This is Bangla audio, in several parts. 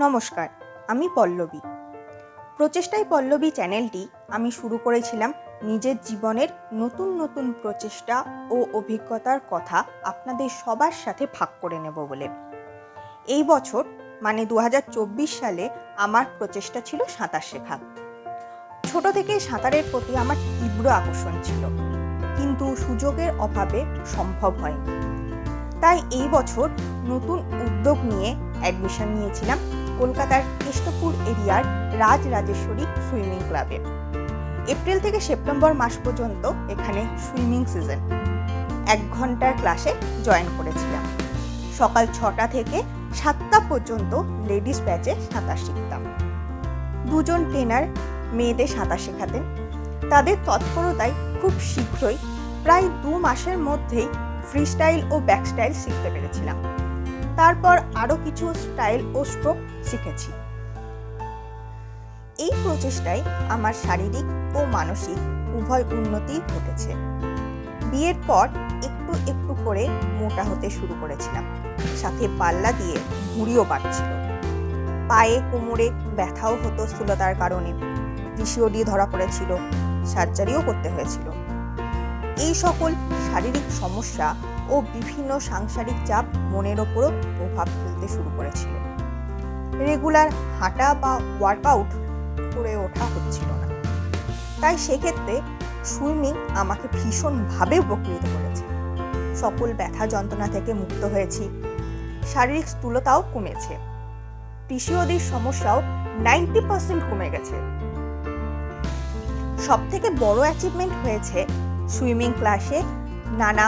নমস্কার, আমি পল্লবী। প্রচেষ্টায় পল্লবী চ্যানেলটি আমি শুরু করেছিলাম নিজের জীবনের নতুন নতুন প্রচেষ্টা ও অভিজ্ঞতার কথা আপনাদের সবার সাথে ভাগ করে নেব বলে। এই বছর মানে 2024 সালে আমার প্রচেষ্টা ছিল সাঁতার শেখা। ছোট থেকে সাঁতারের প্রতি আমার তীব্র আকর্ষণ ছিল, কিন্তু সুযোগের অভাবে সম্ভব হয়নি। তাই এই বছর নতুন উদ্যোগ নিয়ে অ্যাডমিশন নিয়েছিলাম কলকাতার কেষ্টপুর এরিয়ার রাজরাজেশ্বরী সুইমিং ক্লাবে। এপ্রিল থেকে সেপ্টেম্বর মাস পর্যন্ত এখানে সুইমিং সিজন। 1 ঘন্টার ক্লাসে জয়েন করেছিলাম। সকাল 6টা থেকে 7টা পর্যন্ত লেডিস ব্যাচে সাঁতার শিখতাম। 2 জন ট্রেনার মেয়েদের সাঁতার শেখাতেন। তাদের তৎপরতায় খুব শীঘ্রই প্রায় 2 মাসের মধ্যেই ফ্রি স্টাইল ও ব্যাক স্টাইল শিখতে পেরেছিলাম। তারপর আরও কিছু স্টাইল ও স্ট্রোক শিখেছি। এই প্রচেষ্টায় আমার শারীরিক ও মানসিক উভয় উন্নতি ঘটেছে। বিয়ের পর একটু একটু করে মোটা হতে শুরু করেছিলাম, সাথে পাল্লা দিয়ে ভুঁড়িও বাড়ছিল। পায়ে কোমরে ব্যথাও হতো স্থূলতার কারণে। পিসিওডি ধরা পড়েছিল, সার্জারিও করতে হয়েছিল। এই সকল শারীরিক সমস্যা ও বিভিন্ন সাংসারিক চাপ মনের ওপরও প্রভাব ফেলতে শুরু করেছিল। রেগুলার হাঁটা বা ওয়ার্কআউট করে ওঠা হচ্ছিল না। তাই সেক্ষেত্রে সুইমিং আমাকে ভীষণভাবে উপকৃত করেছে। সকল ব্যথা যন্ত্রণা থেকে মুক্ত হয়েছি। শারীরিক স্থূলতাও কমেছে। পিসিওডির সমস্যাও 90% কমে গেছে। সবথেকে বড় অ্যাচিভমেন্ট হয়েছে সুইমিং ক্লাসে নানা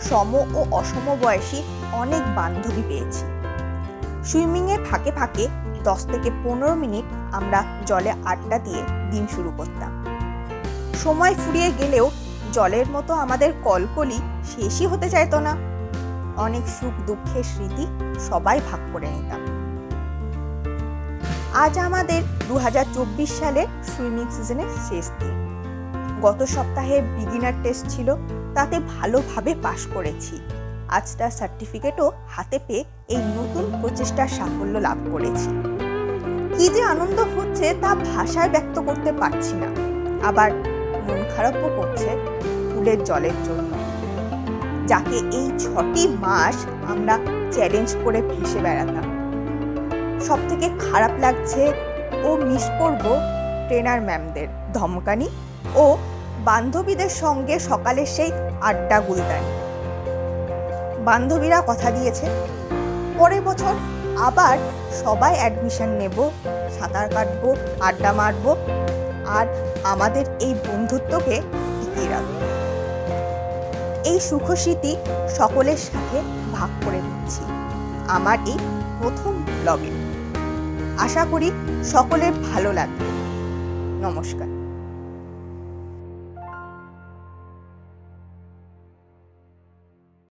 সম ও অসম বয়সী অনেক বান্ধবী পেয়েছি। সুইমিংয়ের ফাঁকে ফাঁকে 10 থেকে 15 মিনিট আমরা জলে আড্ডা দিয়ে দিন শুরু করতাম। সময় ফুরিয়ে গেলেও জলের মতো আমাদের কলকলি শেষই হতে চাইতো না। অনেক সুখ দুঃখের স্মৃতি সবাই ভাগ করে নিতাম। আজ আমাদের 2024 সালের সুইমিং সিজনের শেষ দিন। গত সপ্তাহে বিগিনার টেস্ট ছিল, তাতে ভালোভাবে পাশ করেছি। আজ তার সার্টিফিকেটও হাতে পেয়ে এই নতুন প্রচেষ্টার সাফল্য লাভ করেছি। কি যে আনন্দ হচ্ছে তা ভাষায় ব্যক্ত করতে পারছি না। আবার মন খারাপও করছে পুলের জলের জন্য, যাকে এই 6টি মাস আমরা চ্যালেঞ্জ করে ভেসে বেড়াতাম। সব থেকে খারাপ লাগছে ও মিস করব ট্রেনার ম্যামদের ধমকানি ও বান্ধবীদের সঙ্গে সকালে সেই আড্ডা গুলতানি। বান্ধবীরা কথা দিয়েছে পরের বছর আবার সবাই অ্যাডমিশন নেব, সাঁতার কাটবো, আড্ডা মারবো আর আমাদের এই বন্ধুত্বকে টিকিয়ে রাখবো। এই সুখস্মৃতি সকলের সাথে ভাগ করে নিচ্ছি আমার এই প্রথম ব্লগে। আশা করি সকলের ভালো লাগবে। নমস্কার।